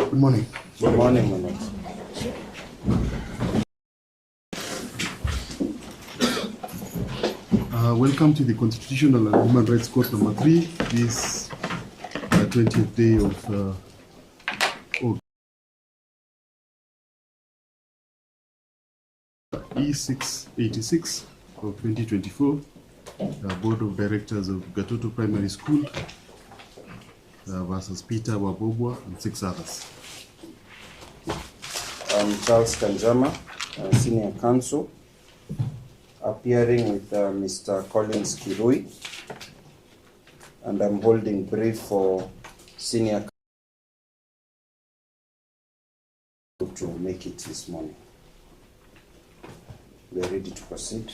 Good morning. Good morning, Manoj. Welcome to the Constitutional and Human Rights Court number 3, this 20th day of E686 of 2024, Board of Directors of Gatoto Primary School versus Peter Wabobwa and 6 others. I'm Charles Kanjama, Senior Counsel, appearing with Mr. Collins Kirui, and I'm holding brief for Senior Counsel to make it this morning. We are ready to proceed.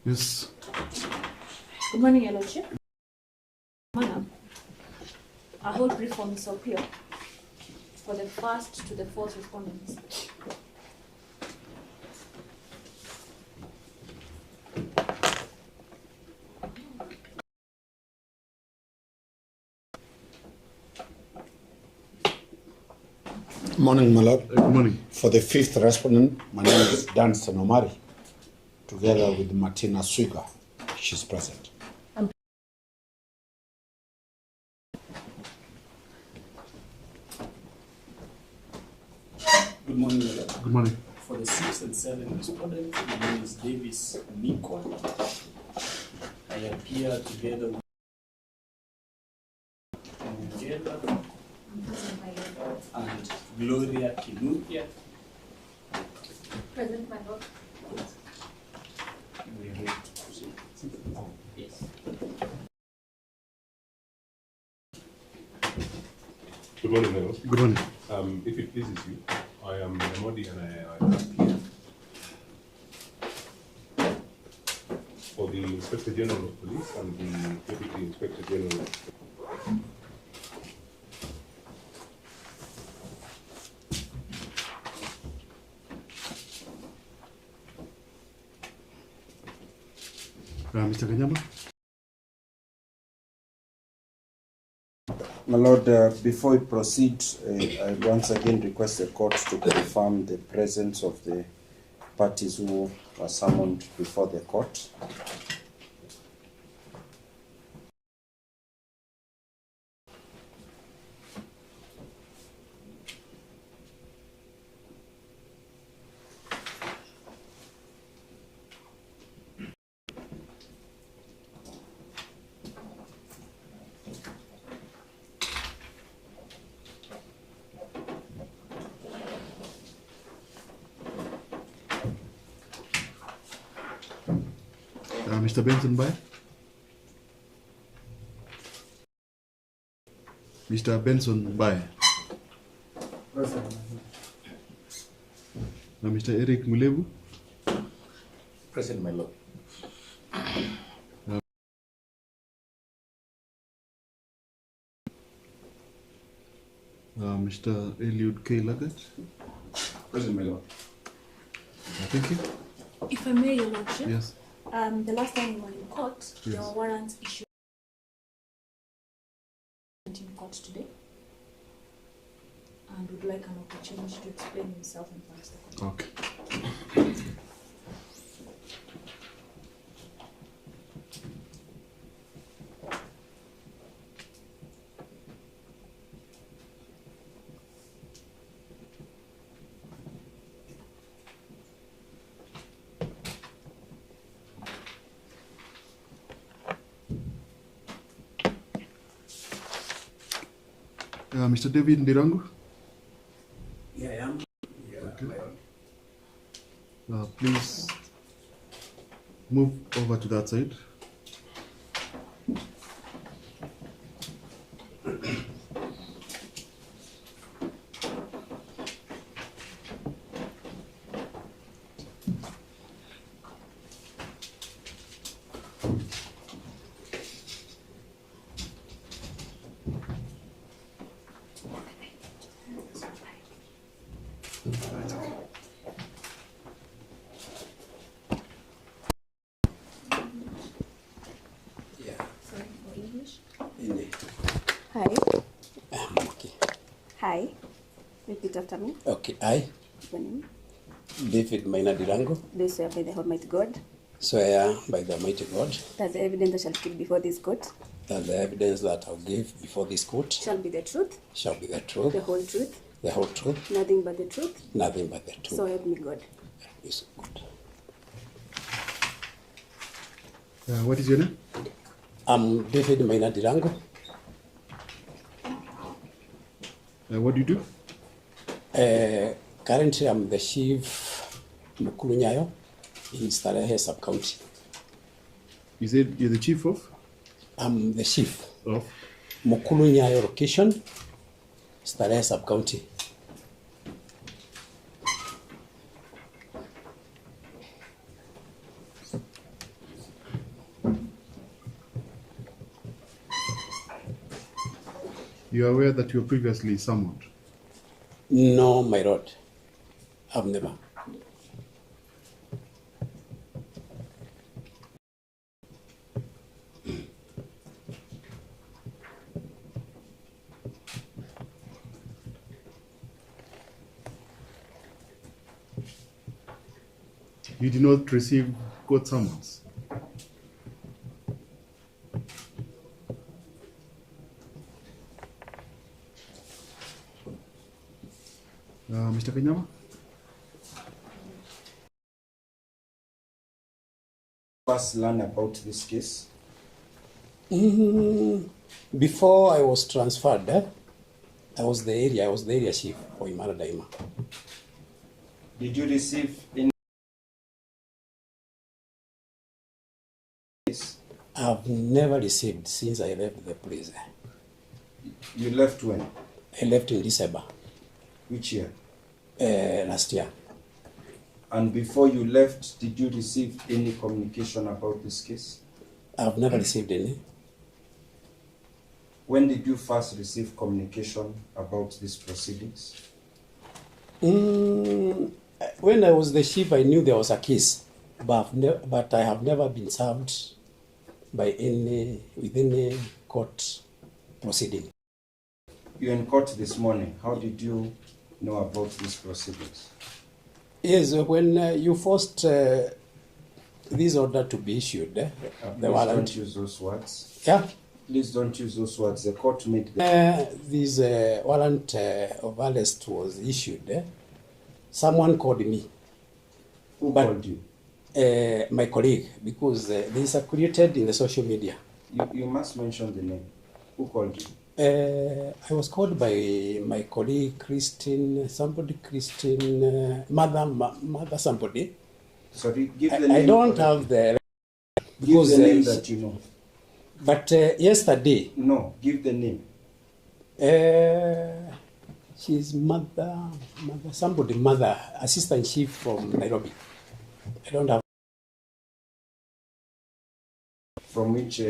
Yes. Good morning, Your Lordship. Madam, I hold brief for Ms. Opio for the first to the fourth respondents. Morning, my lord. Good morning. For the fifth respondent, my name is Danson Omari, together with Martina Swiga. She's present. Good morning, my lord. Good morning. For the 6th and 7th respondents, my name is Davis Mikwa. I appear together with Angela and Gloria Kinuthia. Present, my Lord. We are ready to proceed. Yes. Good morning, Manoj. Good morning. If it pleases you, I am Modi and I appear for the Inspector General of Police and the Deputy Inspector General of Mr. Kanyama? My Lord, before we proceed, I once again request the court to confirm the presence of the parties who were summoned before the court. Mr. Benson by? Mr. Benson by? Mr. Eric Mulevu? Present, my lord. Mr. Eliud K. Lagat? Present, my lord. Thank you. If I may, Your Lordship. Yes. The last time we were in court, there Yes. were warrants issued in court today, and would like an opportunity to explain himself in front of the court. Okay. Mr. David Ndirangu? Yeah, I am. Okay. Please move over to that side. Hi. Okay. Hi. Repeat after me. Okay. I, Your name. David Maina Dirango, Do swear by the Almighty God swear by the Almighty God that the evidence I shall give before this court that the evidence that I'll give before this court shall be the truth, shall be the truth, the whole truth, the whole truth, nothing but the truth. nothing but the truth. So help me God. Is good. What is your name? I'm David Maina Dirango. What do you do? Currently, I'm the chief Mukulunyayo in Starehe sub-county. You said you're the chief of? I'm the chief Of? Mukulunyayo location, Starehe sub-county. You are aware that you were previously summoned? No, my lord. I've never. You did not receive court summons? Mr. Kanyama? First learn about this case. Before I was transferred, I was the area chief for Imara Daima. Did you receive any? I've never received since I left the police. You left when? I left in December Which year? last year. And before you left, did you receive any communication about this case? I've never received any. When did you first receive communication about these proceedings? When I was the chief, I knew there was a case, but I have never been served with any court proceeding. You're in court this morning. How did you know about these proceedings? Yes, when you forced this order to be issued, the Please warrant. don't use those words. Yeah. Please don't use those words. The court made the This warrant of arrest was issued. Someone called me, Who but- called you? my colleague, because they circulated in the social media. You must mention the name. Who called you? I was called by my colleague Christine, mother somebody. Sorry, give the name. I don't have the Give because the name that you know. but yesterday No, give the name. she's mother assistant chief from Nairobi. I don't have. From which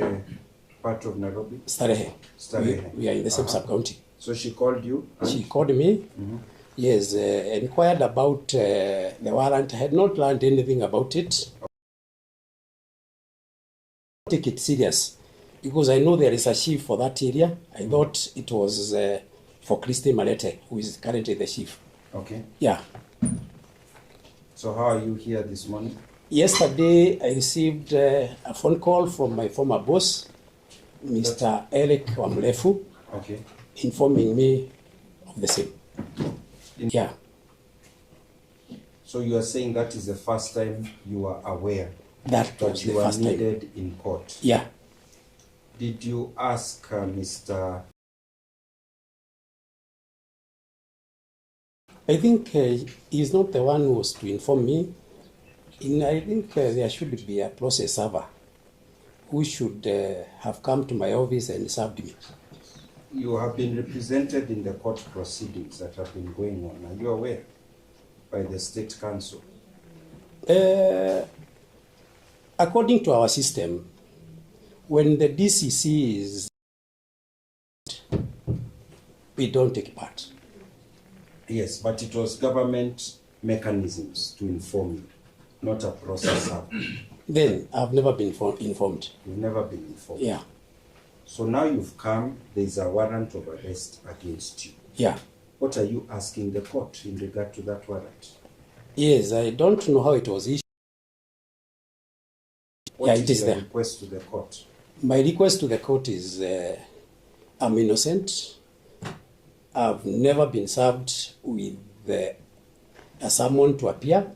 part of Nairobi? Starehe. Starehe. We are in the same Uh-huh. sub-county. So she called you? and- She called me, yes, inquired about the warrant. I had not learned anything about it. Take it serious because I know there is a chief for that area. I thought it was for Christine Malete, who is currently the chief. Okay. Yeah. So how are you here this morning? Yesterday, I received a phone call from my former boss, Mr. Eric Wamlefu, Okay. informing me of the same. Yeah. So you are saying that is the first time you are aware That that was the you are first time. needed in court. Yeah. Did you ask Mr. I think he's not the one who was to inform me. I think there should be a process server who should have come to my office and served me. You have been represented in the court proceedings that have been going on. Are you aware? By the State Council. According to our system, when the DCC is, we don't take part. Yes, but it was government mechanisms to inform you, not a process server. Then I've never been informed. You've never been informed. Yeah. So now you've come, there's a warrant of arrest against you. Yeah. What are you asking the court in regard to that warrant? Yes, I don't know how it was issued. What Yeah, it is your there. request to the court? My request to the court is I'm innocent. I've never been served with a summon to appear.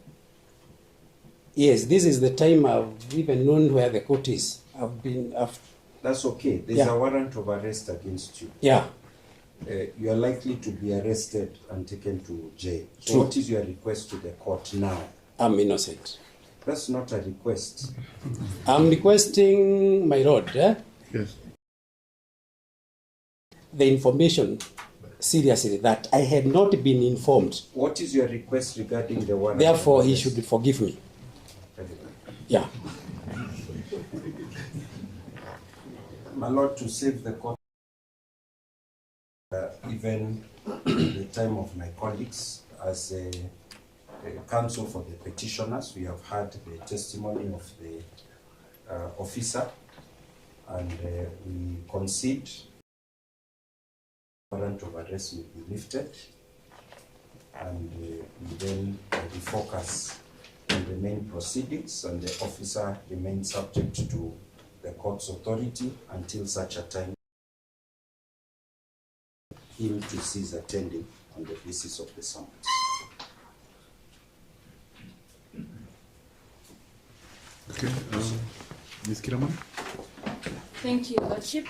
Yes, this is the time I've even known where the court is. That's okay. There's Yeah. a warrant of arrest against you. Yeah. You are likely to be arrested and taken to jail. So True. what is your request to the court now? I'm innocent. That's not a request. I'm requesting, my lord, Yes. the information seriously that I had not been informed. What is your request regarding the warrant? Therefore, of he arrest? should forgive me. Yeah. My lord, to save the court, even the time of my colleagues, as a counsel for the petitioners, we have heard the testimony of the officer, and we concede warrant of arrest will be lifted, and we then refocus on the main proceedings, and the officer remains subject to the court's authority until such a time him to cease attending on the basis of the summons. Okay. Ms. Kiraman? Thank you, Lordship.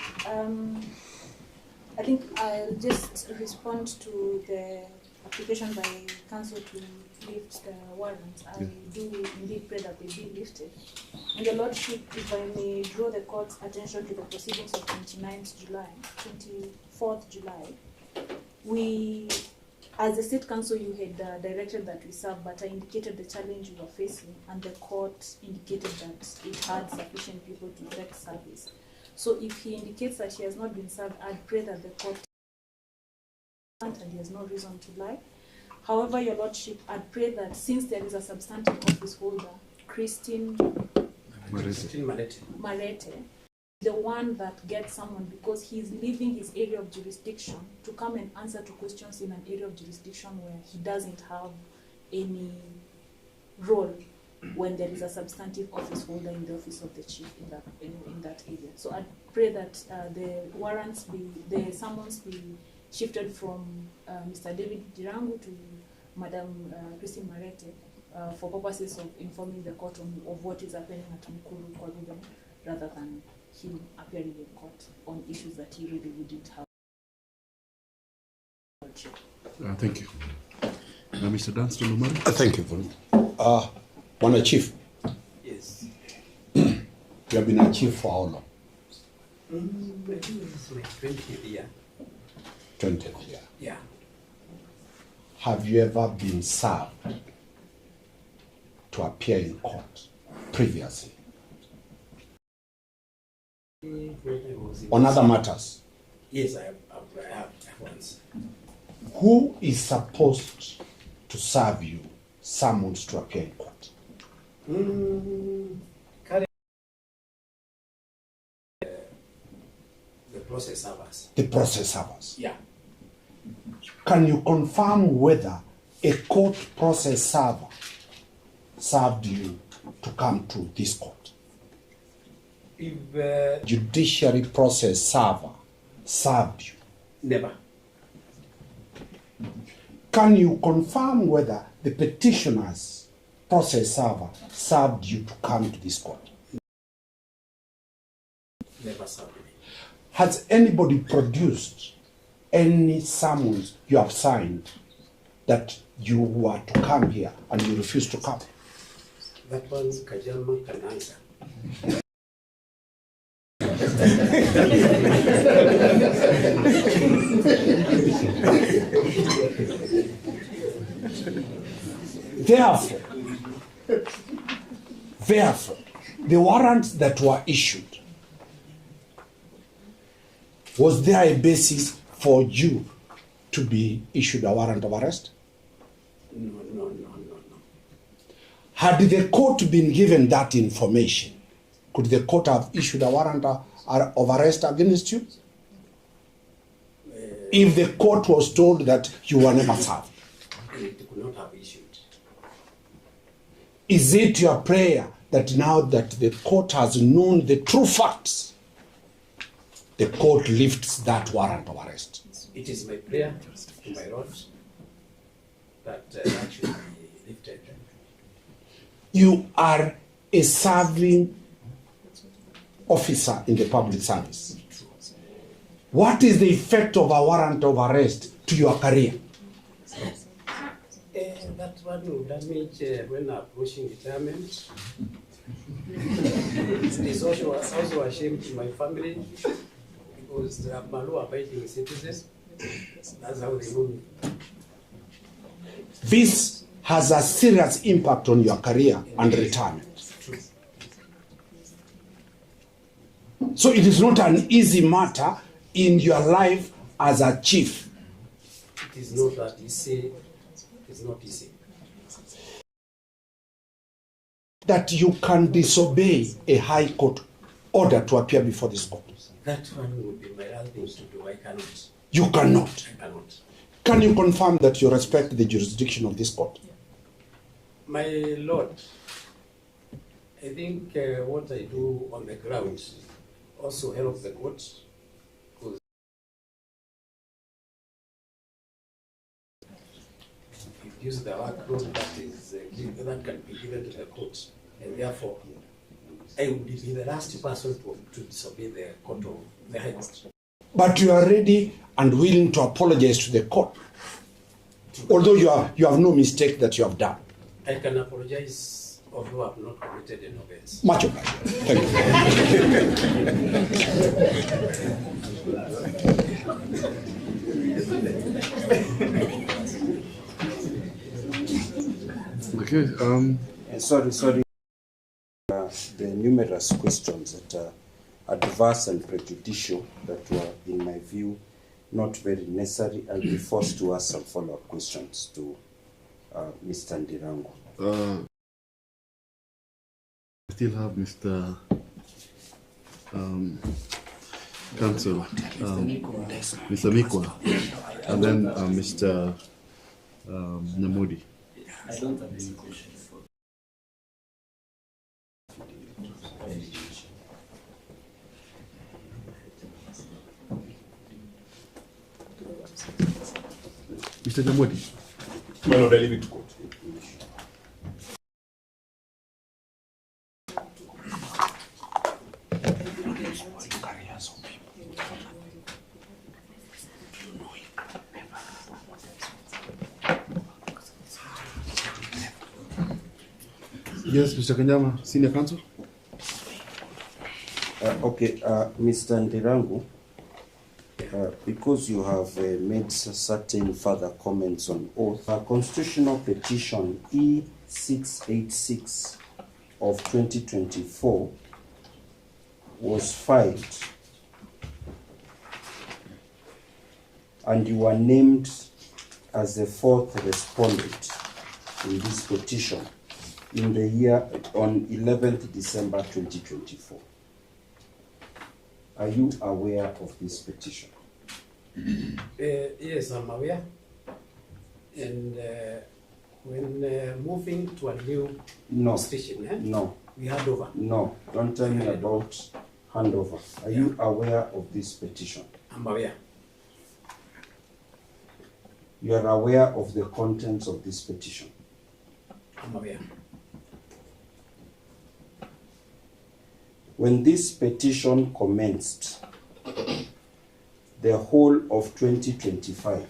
I think I'll just respond to the application by council to lift the warrants. I do indeed pray that they be lifted. And the Lordship, if I may draw the court's attention to the proceedings of 24th July, we, as the State Council, you had directed that we serve, but I indicated the challenge we were facing, and the court indicated that it had sufficient people to effect service. So if he indicates that he has not been served, I'd pray that the court, and he has no reason to lie. However, Your Lordship, I'd pray that since there is a substantive office holder, Christine Marete, the one that gets someone, because he's leaving his area of jurisdiction to come and answer to questions in an area of jurisdiction where he doesn't have any role when there is a substantive office holder in the office of the chief in that area. So I pray that the summons be shifted from Mr. David Dirangu to Madam Christine Marete for purposes of informing the court of what is happening at Mukuru Kwaruben, rather than him appearing in court on issues that he really wouldn't have. Thank you. Mr. Dunstan Omari? Thank you very much. One chief. Yes. You have been a chief for how long? I think this is my 20th year. 20th year. Yeah. Have you ever been served to appear in court previously? On other matters? Yes, I have once. Who is supposed to serve you summons to appear in court? The process servers. The process servers. Yeah. Can you confirm whether a court process server served you to come to this court? If Judiciary process server served you. never. Can you confirm whether the petitioner's process server served you to come to this court? Never served me. Has anybody produced any summons you have signed that you were to come here and you refused to come? That one Kajama can answer. Therefore, the warrants that were issued, was there a basis for you to be issued a warrant of arrest? No. Had the court been given that information, could the court have issued a warrant of arrest against you? If the court was told that you were never served, It could not have issued. is it your prayer that now that the court has known the true facts, the court lifts that warrant of arrest? It is my prayer to my Lord that that should be lifted. You are a serving officer in the public service. What is the effect of a warrant of arrest to your career? That one will damage when approaching retirement. It's also a shame to my family because they are law-abiding citizens. That's how they know me. This has a serious impact on your career and retirement. So it is not an easy matter in your life as a chief. It is not that easy. It's not easy. That you can disobey a high court order to appear before this court. That one would be my last thing to do. I cannot. You cannot. I cannot. Can you confirm that you respect the jurisdiction of this court? My Lord, I think what I do on the ground also helps the court. Because you use the workload that can be given to the court, and therefore I would be the last person to disobey the court of the High Court. But you are ready and willing to apologize to the court, although you have no mistake that you have done. I can apologize, although I have not committed an offense. Much obliged. Thank Okay. Sorry. The numerous questions that are adverse and prejudicial that were, in my view, not very necessary. I'll be forced to ask some follow-up questions to Mr. Ndirangu. I still have Mr. Counsel, Mr. Mikwa, and then Mr. Namudi. I don't have any questions. Mr. Namudi. My Lord, I leave it to court. Yes, Mr. Kanyama, Senior Counsel. Mr. Ndirangu, because you have made certain further comments on oath, a constitutional petition E686 of 2024 was filed, and you were named as the fourth respondent in this petition in the year on 11th December 2024. Are you aware of this petition? Yes, I'm aware. And when moving to a new station, No. we had over. No. Don't tell me about handover. Are you aware of this petition? I'm aware. You are aware of the contents of this petition? I'm aware. When this petition commenced, the whole of 2025,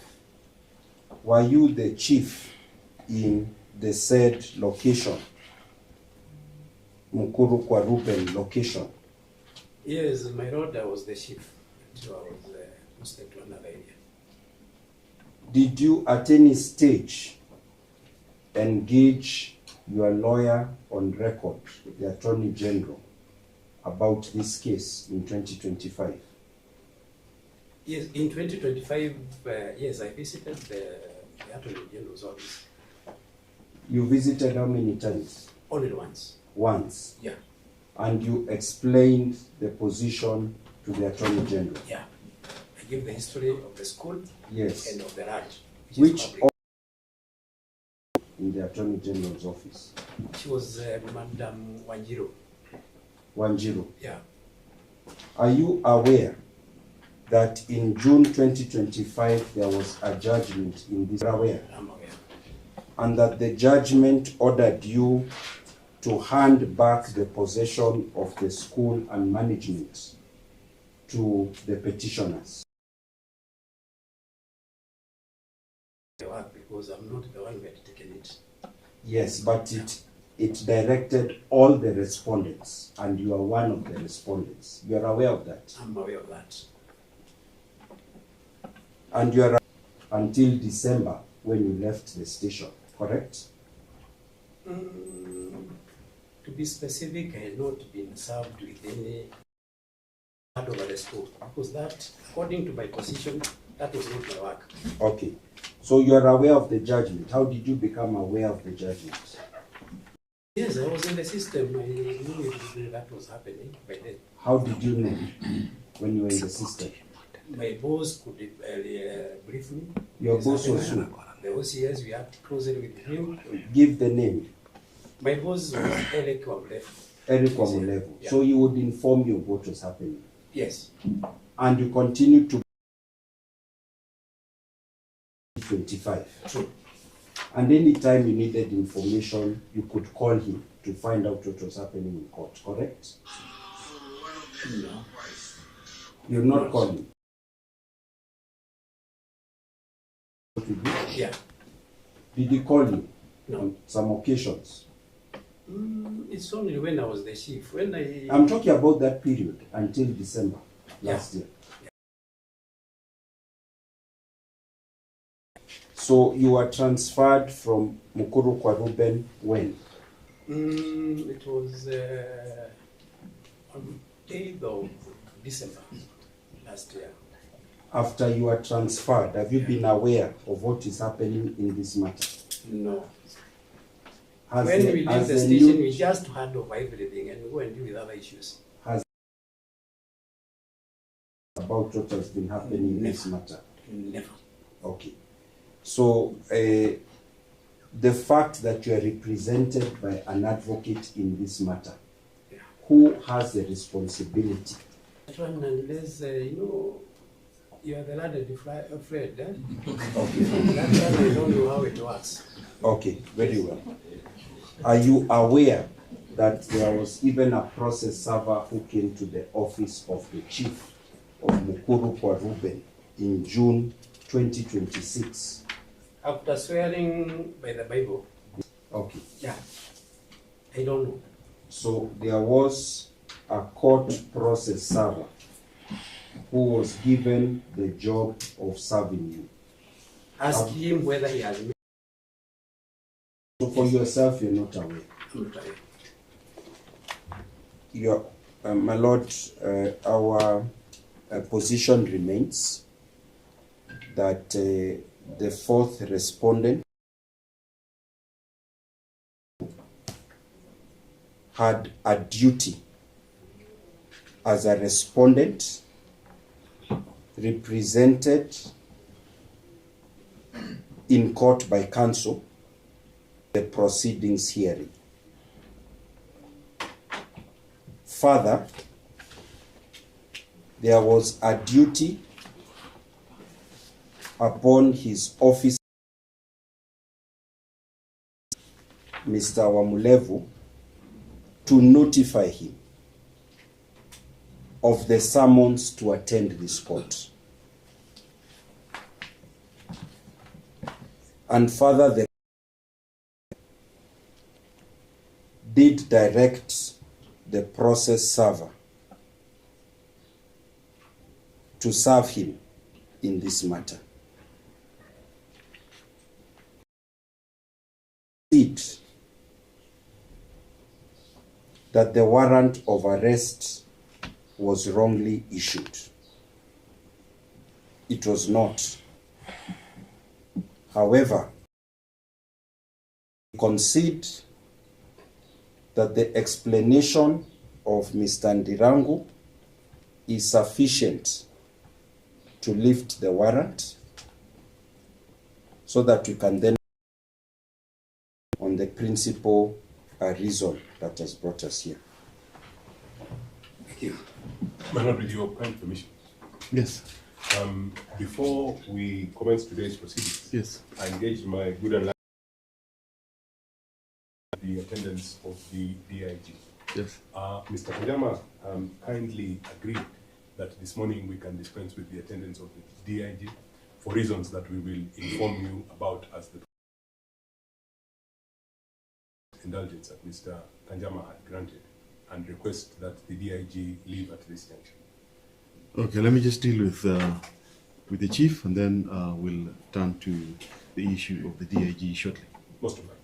were you the chief in the said location, Mukuru kwa Ruben location? Yes, my Lord, I was the chief. So I was posted to another area. Did you at any stage engage your lawyer on record, the Attorney General, about this case in 2025? Yes, in 2025, yes, I visited the Attorney General's office. You visited how many times? Only once. Once. Yeah. And you explained the position to the Attorney General. Yeah. I give the history of the school Yes. and of the land. Which is public. in the Attorney General's office? She was Madam Wanjiro. 10. Yeah. Are you aware that in June 2025 there was a judgment in this? Aware? I'm aware. And that the judgment ordered you to hand back the possession of the school and management to the petitioners. Because I'm not the one who had taken it. Yes, but it directed all the respondents, and you are one of the respondents. You are aware of that? I'm aware of that. And you are until December when you left the station, correct? To be specific, I had not been served with any handover the school, because that, according to my position, that was not my work. Okay. So you are aware of the judgment. How did you become aware of the judgment? Yes, I was in the system. I knew that was happening by then. How did you know when you were in the system? My boss could brief me. Your This boss was happened. who? The OCS, we worked closely with him. Give the name. My boss was Eric Wamble. Eric Wamulevu. Yeah. So you would inform you of what was happening. Yes. And you continued to 25. True. And any time you needed information, you could call him to find out what was happening in court, correct? No. You're not calling. Yeah. Did he call you No. on some occasions? It's only when I was the chief. When I'm talking about that period until December last year. So you were transferred from Mukuru kwa Ruben when? It was on 8th of December last year. After you were transferred, have you been aware of what is happening in this matter? No. Has When the- we leave has the the station, new- we just hand over everything and go and deal with other issues. about what has been happening in this matter? Never. Okay. So the fact that you are represented by an advocate in this matter, Yeah. who has the responsibility? That one, unless, you are the lad and afraid, eh? Okay. That one, I don't know how it works. Okay, very well. Are you aware that there was even a process server who came to the office of the chief of Mukuru kwa Ruben in June 2026? After swearing by the Bible, Okay. yeah, I don't know. So there was a court process server who was given the job of serving you. Ask him whether he has. So for yourself, you're not aware. I'm not aware. My lord, our position remains that the fourth respondent had a duty as a respondent represented in court by counsel the proceedings hearing. Further, there was a duty upon his office, Mr. Wamulevu, to notify him of the summons to attend this court. And further, the did direct the process server to serve him in this matter. It that the warrant of arrest was wrongly issued. It was not. However, concede that the explanation of Mr. Ndirangu is sufficient to lift the warrant so that we can then on the principal reason that has brought us here. Thank you. My Lord, with your kind permission, Yes. before we commence today's proceedings, Yes. I engaged my good and the attendance of the DIG. Yes. Mr. Kajama kindly agreed that this morning we can dispense with the attendance of the DIG for reasons that we will inform you about as the indulgence that Mr. Kanjama had granted, and request that the DIG leave at this junction. Okay, let me just deal with the chief, and then we'll turn to the issue of the DIG shortly. Most of them.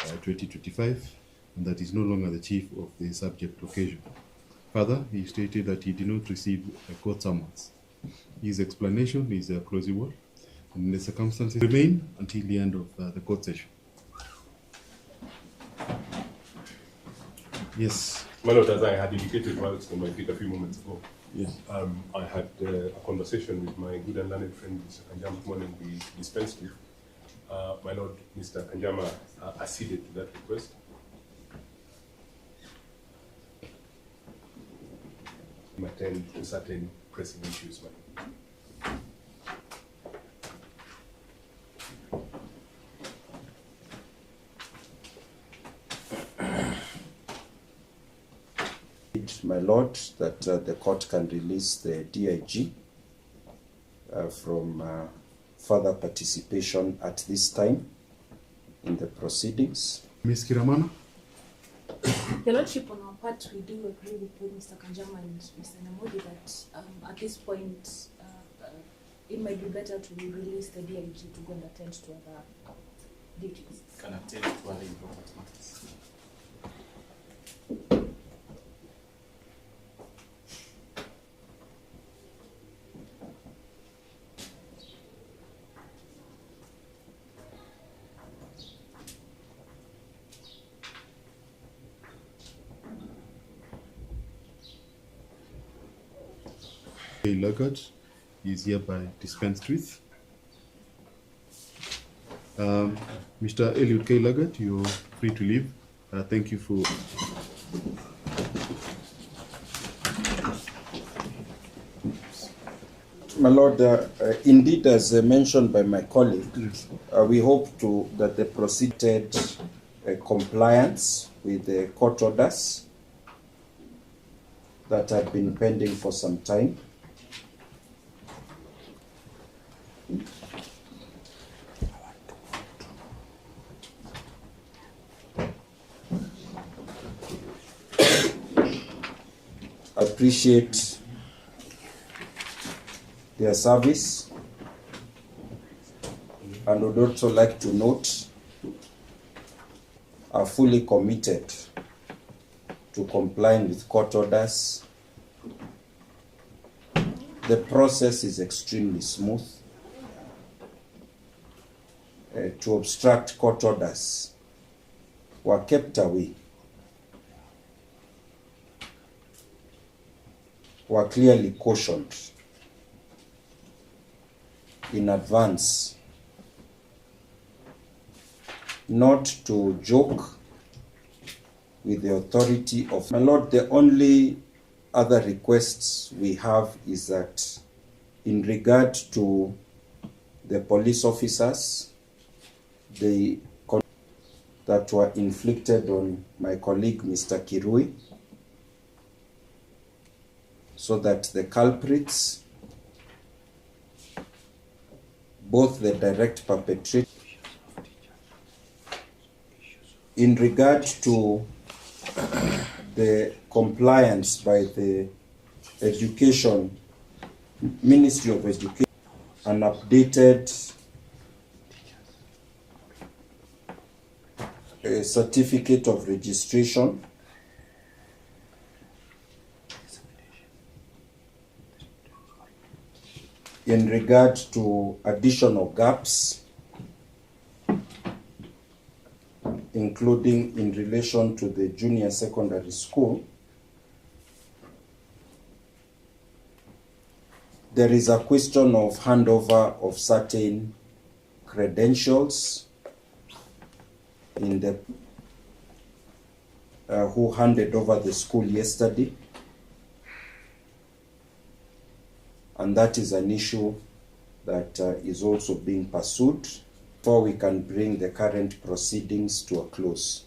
Uh, 2025, and that is no longer the chief of the subject occasion. Further, he stated that he did not receive a court summons. His explanation is plausible, and the circumstances remain until the end of the court session. Yes. My Lord, as I had indicated whilst on my feet a few moments ago, Yes. I had a conversation with my good and learned friend, Mr. Kanjama, this morning we dispensed with. My Lord, Mr. Kanjama acceded to that request. Attend to certain pressing issues, my Lord. My Lord, that the court can release the DIG from further participation at this time in the proceedings. Ms. Kiramana? Your Lordship, on our part, we do agree with both Mr. Kanjama and Mr. Namodi that at this point it might be better to release the DIG to go and attend to other duties. Can attend to other important matters. Lagat is hereby dispensed with. Mr. Eliud K. Lagat, you're free to leave. Thank you for. My Lord, indeed, as mentioned by my colleague, we hope that the proceeded compliance with the court orders that have been pending for some time. Appreciate their service, and would also like to note are fully committed to complying with court orders. The process is extremely smooth. To obstruct court orders were kept away, were clearly cautioned in advance not to joke with the authority of my Lord. The only other requests we have is that in regard to the police officers, that were inflicted on my colleague Mr. Kirui, so that the culprits, both the direct perpetrator, in regard to the compliance by the Ministry of Education, an updated certificate of registration in regard to additional gaps, including in relation to the junior secondary school. There is a question of handover of certain credentials in the who handed over the school yesterday, and that is an issue that is also being pursued before we can bring the current proceedings to a close.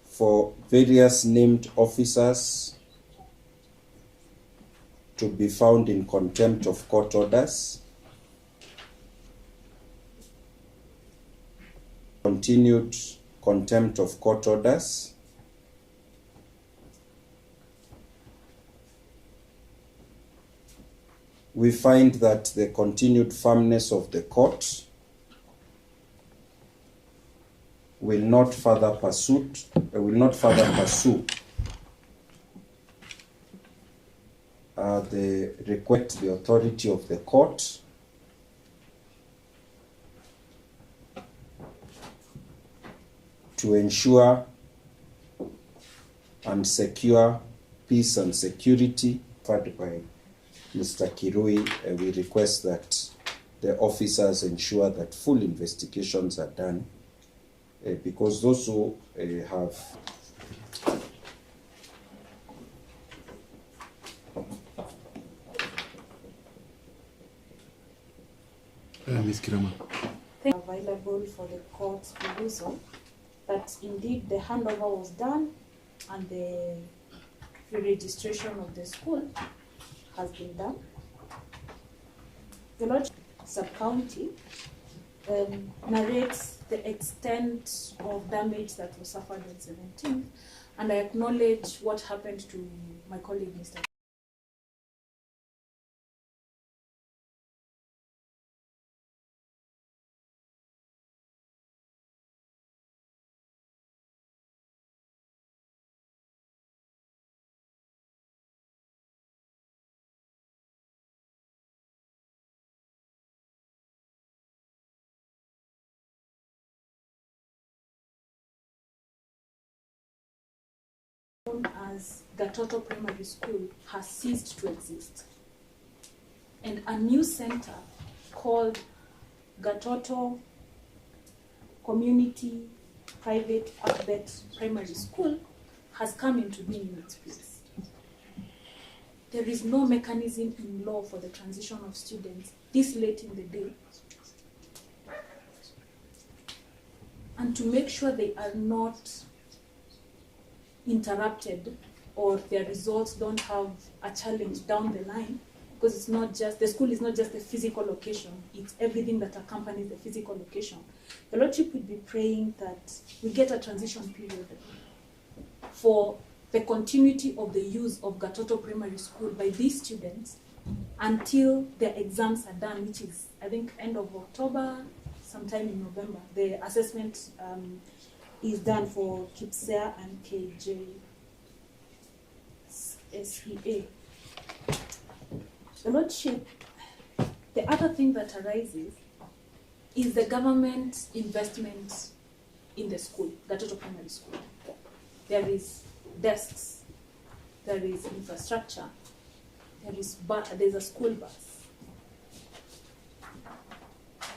For various named officers to be found in contempt of court orders, continued contempt of court orders, we find that the continued firmness of the court will not further pursue the request, the authority of the court to ensure and secure peace and security. Offered by Mr. Kirui, we request that the officers ensure that full investigations are done, because those who have Ms. Kirama. Available for the court's perusal, that indeed the handover was done and the re-registration of the school has been done. The Lord Sub-County narrates the extent of damage that was suffered on 17th, and I acknowledge what happened to my colleague, Mr. Known as Gatoto Primary School has ceased to exist, and a new center called Gatoto Community Private Alphabet Primary School has come into being in its place. There is no mechanism in law for the transition of students this late in the day, and to make sure they are not interrupted or their results don't have a challenge down the line, because it's not just, the school is not just a physical location, it's everything that accompanies the physical location. The Lordship would be praying that we get a transition period for the continuity of the use of Gatoto Primary School by these students until their exams are done, which is, I think, end of October, sometime in November. The assessment is done for KIPSEA and KJSEA. The Lordship, the other thing that arises is the government investment in the school, Gatoto Primary School. There is desks, there is infrastructure, there's a school bus.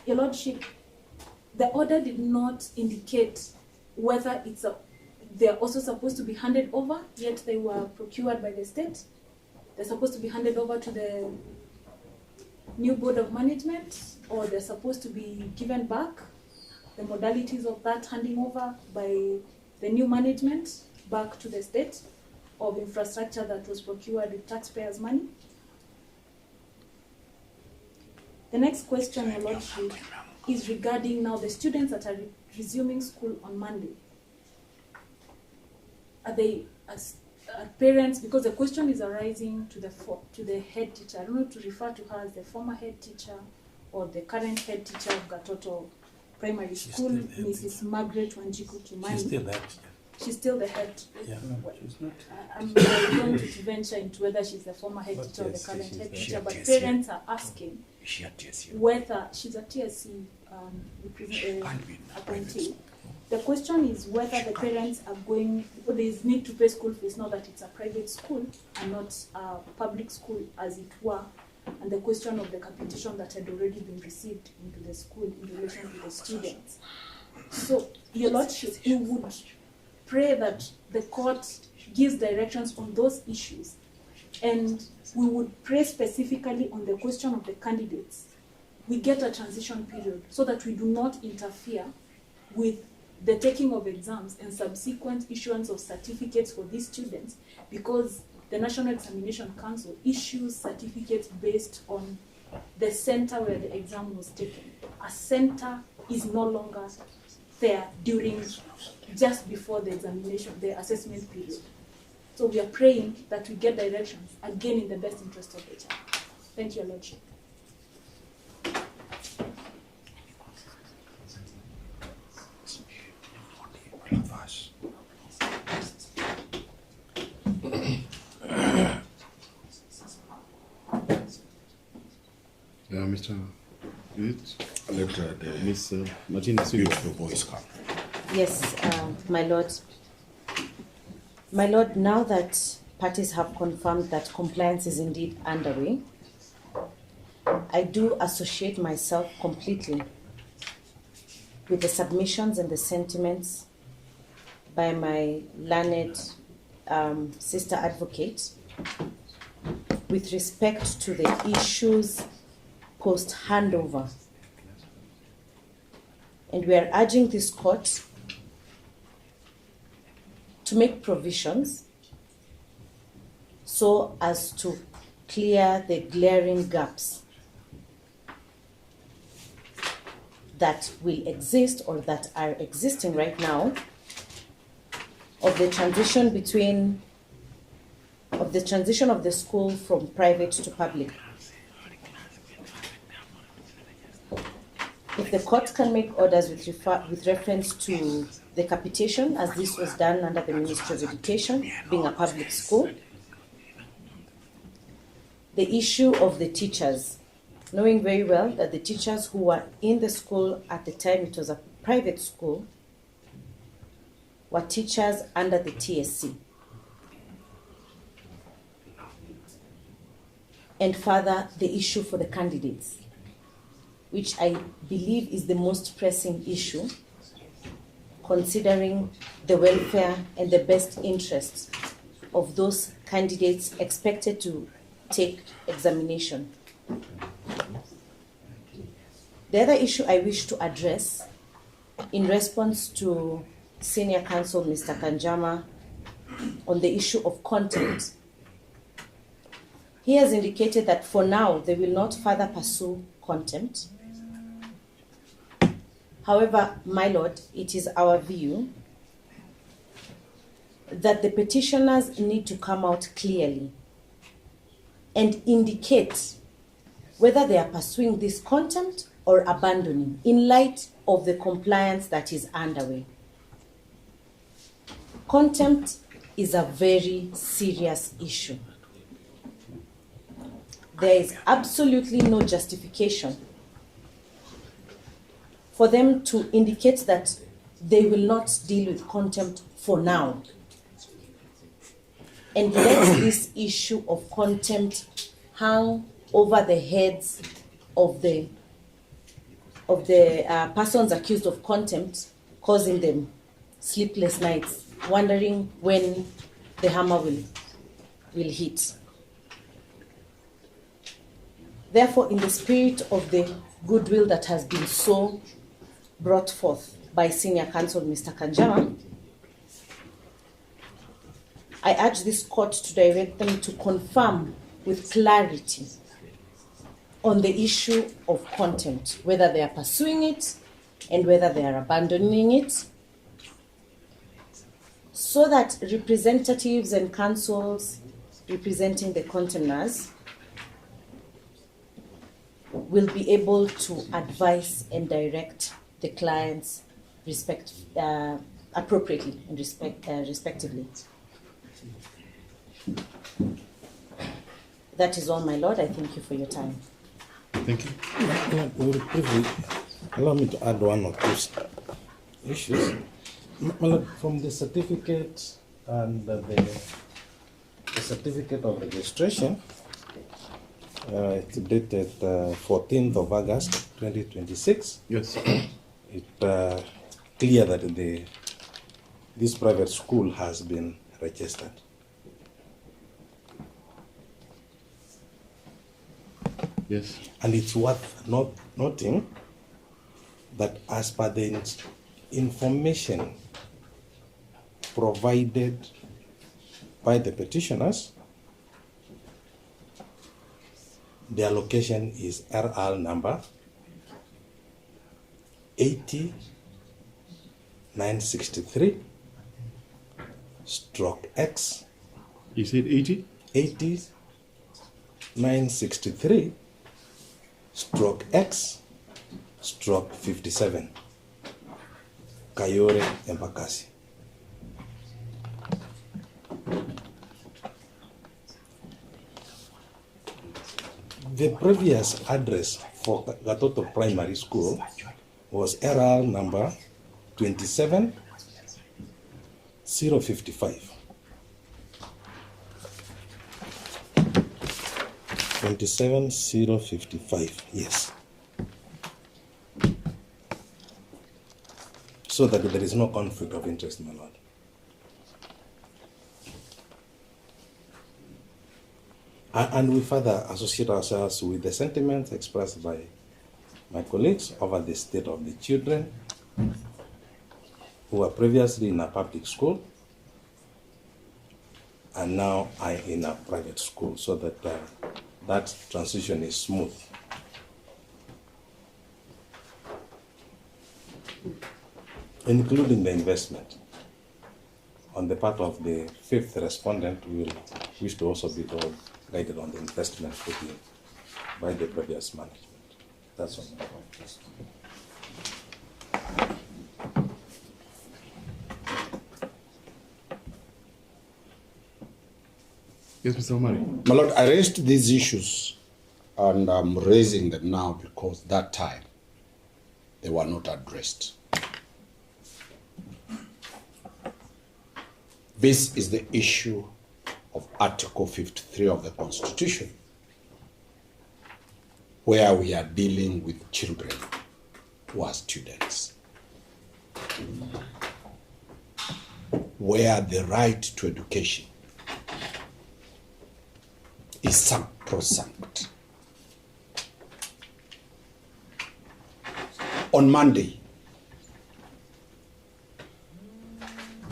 Your Lordship, the order did not indicate whether they're also supposed to be handed over, yet they were procured by the state. They're supposed to be handed over to the new board of management, or they're supposed to be given back. The modalities of that handing over by the new management back to the state of infrastructure that was procured with taxpayers' money. The next question, Your Lordship, is regarding now the students that are resuming school on Monday. Are they, as parents, because the question is arising to the head teacher. I don't know to refer to her as the former head teacher or the current head teacher of Gatoto Primary School, Mrs. Margaret Wanjiku Kimani. She's still there. She's still the head. Yeah. I'm going to venture into whether she's the former head teacher or the current head teacher, but parents are asking whether she's a TSC appointee. The question is whether the parents are going, or there is need to pay school fees now that it's a private school and not a public school as it were, and the question of the capitation that had already been received into the school in relation to the students. So, Your Lordship, we would pray that the court gives directions on those issues, and we would pray specifically on the question of the candidates. We get a transition period so that we do not interfere with the taking of exams and subsequent issuance of certificates for these students, because the National Examination Council issues certificates based on the center where the exam was taken. A center is no longer there during, just before the examination, the assessment period. So we are praying that we get directions, again in the best interest of the child. Thank you, Your Lordship. Mr. Miss Martina, Beautiful voice come. Yes, my Lord. My Lord, now that parties have confirmed that compliance is indeed underway, I do associate myself completely with the submissions and the sentiments by my learned sister advocate with respect to the issues post-handover. And we are urging this court to make provisions so as to clear the glaring gaps that will exist or that are existing right now of the transition of the school from private to public. If the court can make orders with reference to the capitation, as this was done under the Ministry of Education, being a public school, the issue of the teachers, knowing very well that the teachers who were in the school at the time it was a private school were teachers under the TSC. And further, the issue for the candidates, which I believe is the most pressing issue, considering the welfare and the best interests of those candidates expected to take examination. The other issue I wish to address in response to Senior Counsel Mr. Kanjama on the issue of content. He has indicated that for now they will not further pursue contempt. However, my Lord, it is our view that the petitioners need to come out clearly and indicate whether they are pursuing this contempt or abandoning in light of the compliance that is underway. Contempt is a very serious issue. There is absolutely no justification for them to indicate that they will not deal with contempt for now. And let this issue of contempt hung over the heads of the persons accused of contempt, causing them sleepless nights, wondering when the hammer will hit. Therefore, in the spirit of the goodwill that has been so brought forth by Senior Counsel Mr. Kanjama, I urge this court to direct them to confirm with clarity on the issue of contempt, whether they are pursuing it and whether they are abandoning it, so that representatives and counsels representing the contemners will be able to advise and direct the clients appropriately and respectively. That is all, my lord. I thank you for your time. Thank you. Allow me to add one or two issues. My lord, from the certificate and the certificate of registration, it's dated 14th of August 2026. Yes. It's clear that this private school has been registered. Yes. And it's worth noting that as per the information provided by the petitioners, their location is RL number 80963 stroke X. You said 80? 80963 stroke X stroke 57 Kayore Embakasi. The previous address for Gatoto Primary School was RL number 27055. 27055, yes. So that there is no conflict of interest, my lord. And we further associate ourselves with the sentiments expressed by my colleagues over the state of the children who were previously in a public school and now are in a private school, so that that transition is smooth. Including the investment. On the part of the fifth respondent, we will wish to also be told guided on the investment put in by the previous management. That's all. Yes, Mr. Omari. My lord, I raised these issues and I'm raising them now because that time they were not addressed. This is the issue of Article 53 of the Constitution, where we are dealing with children who are students, where the right to education is sacrosanct. On Monday,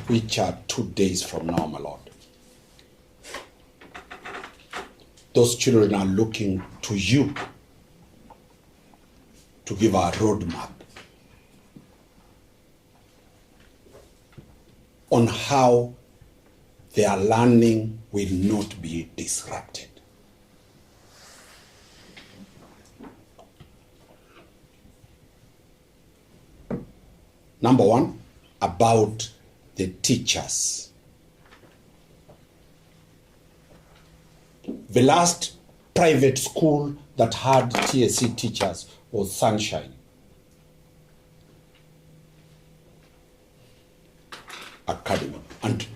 which are 2 days from now, my lord, those children are looking to you to give a roadmap on how their learning will not be disrupted. Number one, about the teachers. The last private school that had TSC teachers was Sunshine Academy. And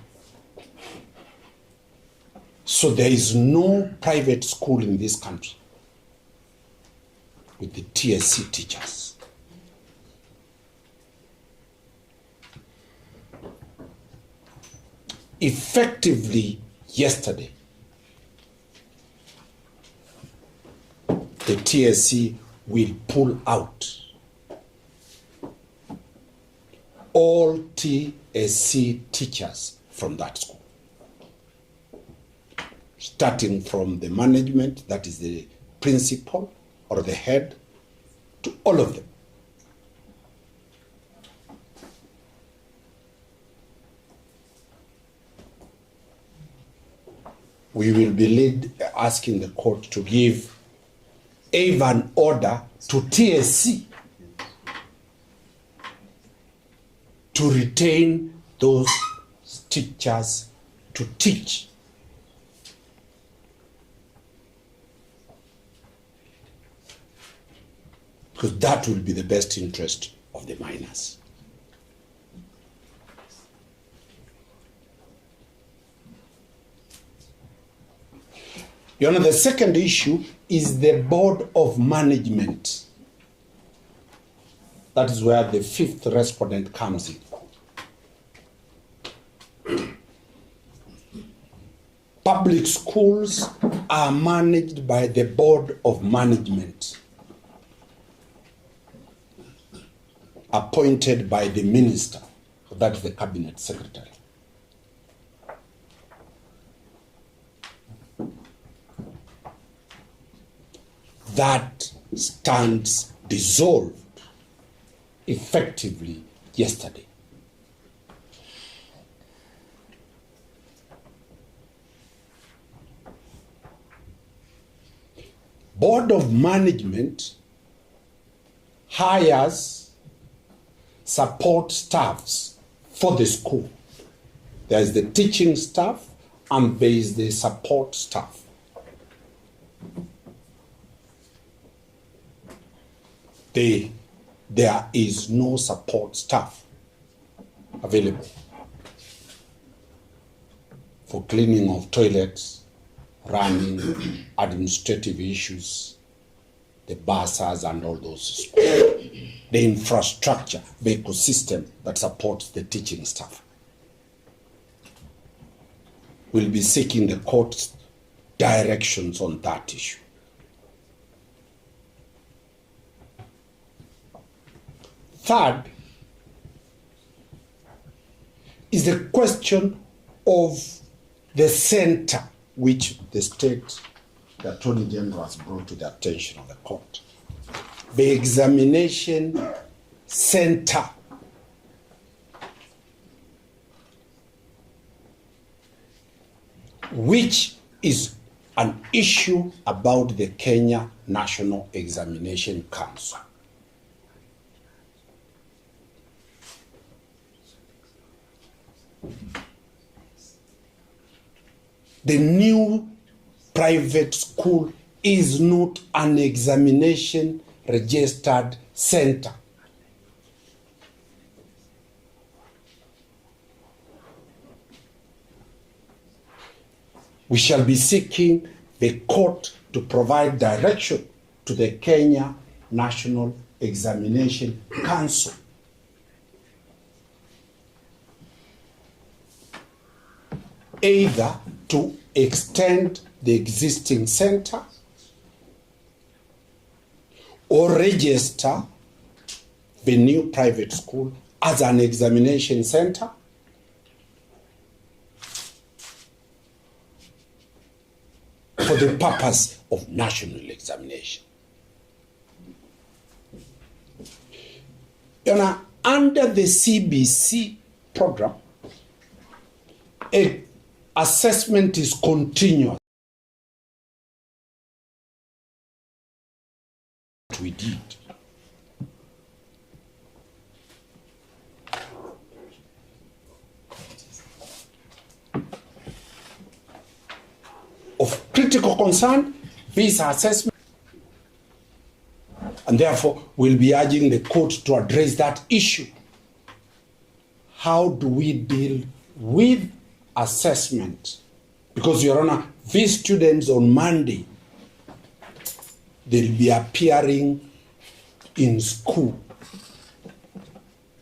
So there is no private school in this country with the TSC teachers. Effectively, yesterday, the TSC will pull out all TSC teachers from that school, starting from the management, that is the principal or the head, to all of them. We will be asking the court to give an order to TSC to retain those teachers to teach. Because that will be the best interest of the minors. You know, the second issue is the board of management. That is where the fifth respondent comes in. Public schools are managed by the board of management, appointed by the minister, that is the cabinet secretary. That stands dissolved effectively yesterday. Board of management hires support staffs for the school. There is the teaching staff and there is the support staff. There is no support staff available for cleaning of toilets, running administrative issues, the buses and all those schools. The infrastructure, the ecosystem that supports the teaching staff. We'll be seeking the court's directions on that issue. Third is the question of the center which the state, the Attorney General, has brought to the attention of the court. The examination center. Which is an issue about the Kenya National Examination Council. The new private school is not an examination registered center. We shall be seeking the court to provide direction to the Kenya National Examination Council either to extend the existing center or register the new private school as an examination center for the purpose of national examination. You know, under the CBC program, assessment is continuous. We did. Of critical concern, visa assessment, and therefore we'll be urging the court to address that issue. How do we deal with assessment Because, Your Honor, these students on Monday, they'll be appearing in school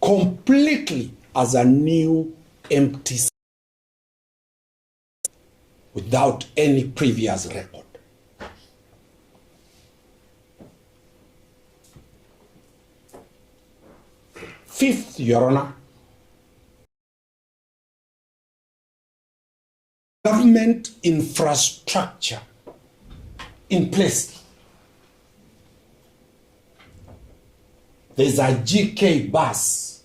completely as a new empty without any previous record. Fifth, Your Honor, government infrastructure in place. There's a GK bus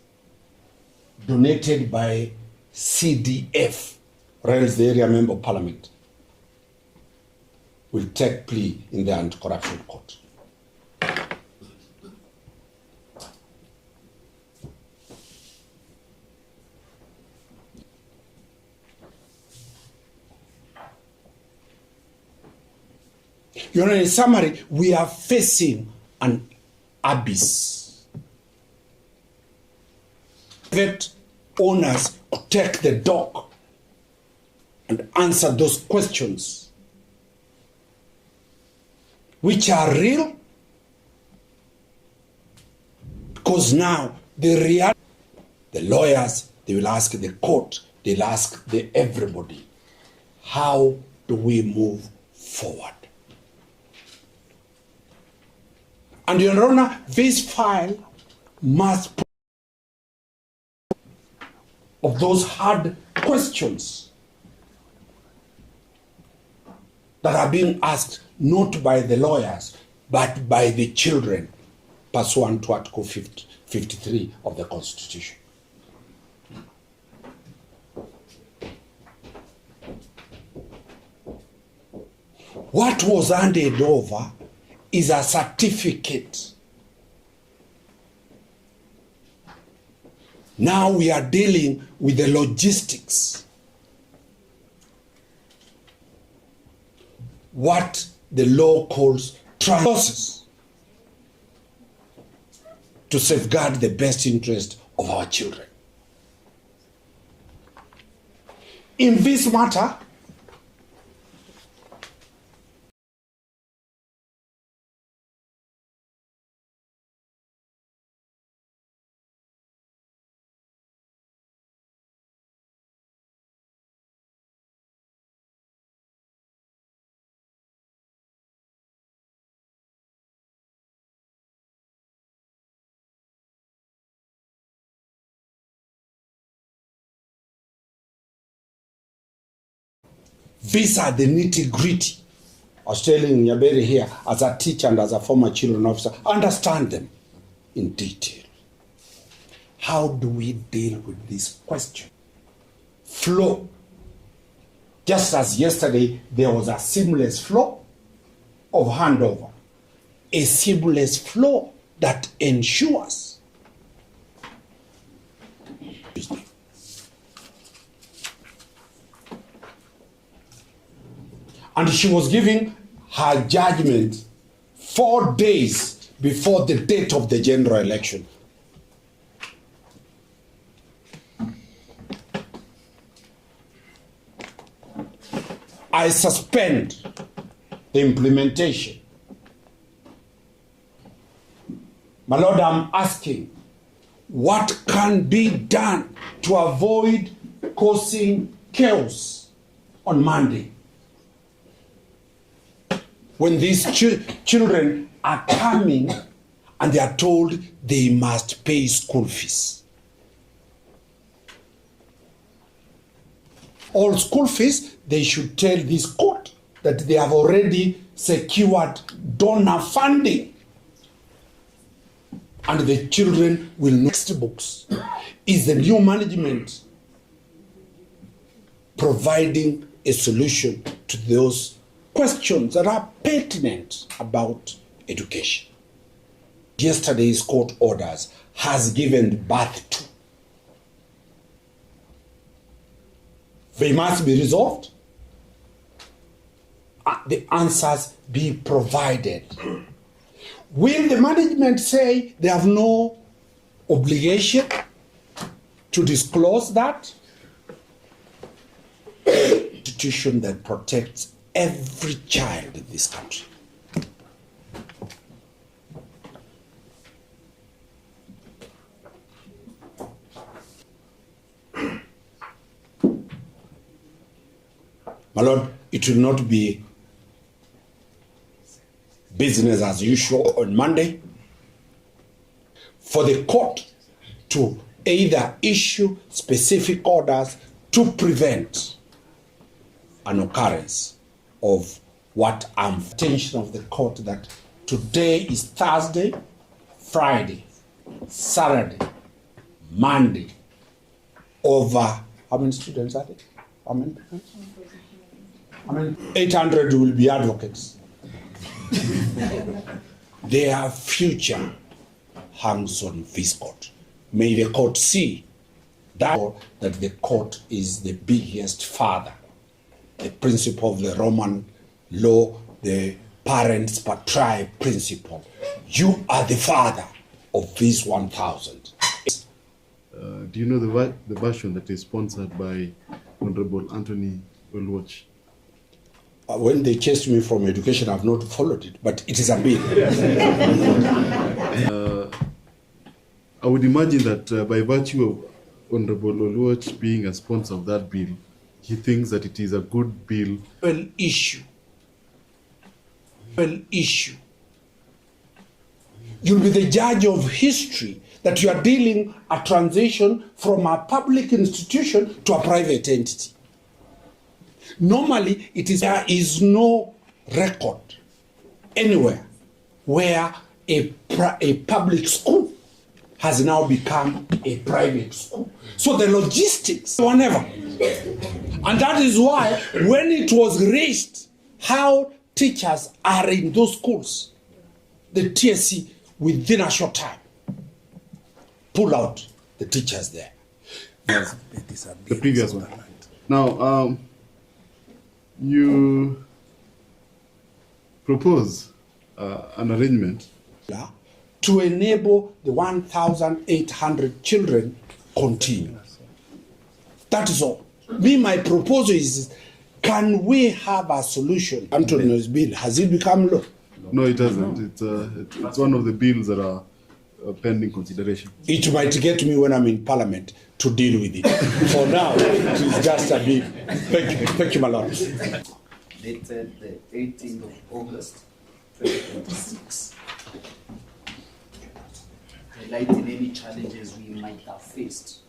donated by CDF, Rails, the area member of parliament, will take plea in the anti-corruption court. You know, in summary, we are facing an abyss. Private owners take the dog and answer those questions, which are real, because now the lawyers, they will ask the court, they'll ask everybody, how do we move forward? And Your Honor, this file must of those hard questions that are being asked not by the lawyers, but by the children, pursuant to Article 53 of the Constitution. What was handed over is a certificate. Now we are dealing with the logistics. What the law calls process to safeguard the best interest of our children. In this matter, these are the nitty-gritty. I was telling Nyaberi here, as a teacher and as a former children officer, understand them in detail. How do we deal with this question? Flow. Just as yesterday there was a seamless flow of handover, a seamless flow that ensures and she was giving her judgment 4 days before the date of the general election. I suspend the implementation. My Lord, I'm asking, what can be done to avoid causing chaos on Monday? When these children are coming and they are told they must pay school fees. All school fees, they should tell this court that they have already secured donor funding. And the children will know textbooks. Is the new management providing a solution to those questions that are pertinent about education? Yesterday's court orders has given birth to. They must be resolved. The answers be provided. Will the management say they have no obligation to disclose that? To institution that protects every child in this country. My Lord, it will not be business as usual on Monday for the court to either issue specific orders to prevent an occurrence of what intention of the court that today is Thursday, Friday, Saturday, Monday, over how many students are there? How many? 800 will be advocates. Their future hangs on this court. May the court see that the court is the biggest father, the principle of the Roman law, the parents patriae principle. You are the father of these 1,000. Do you know the version that is sponsored by Honorable Anthony Oluoch? When they chased me from education, I've not followed it, but it is a bill. I would imagine that by virtue of Honorable Oluoch being a sponsor of that bill, he thinks that it is a good bill. Issue. You'll be the judge of history that you are dealing a transition from a public institution to a private entity. Normally, there is no record anywhere where a public school has now become a private school. So the logistics were never. And that is why when it was raised how teachers are in those schools, the TSC within a short time pull out the teachers there. The previous one. Now, you propose an arrangement to enable the 1,800 children continue. That is all. My proposal is, can we have a solution? Antonio's bill, has it become law? No, it hasn't. It's one of the bills that are pending consideration. It might get me when I'm in Parliament to deal with it. For now, it is just a bill. Thank you, my Lord. Dated the 18th of August, 2026. Highlighting any challenges we might have faced.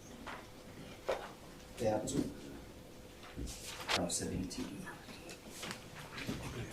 There are two. 17.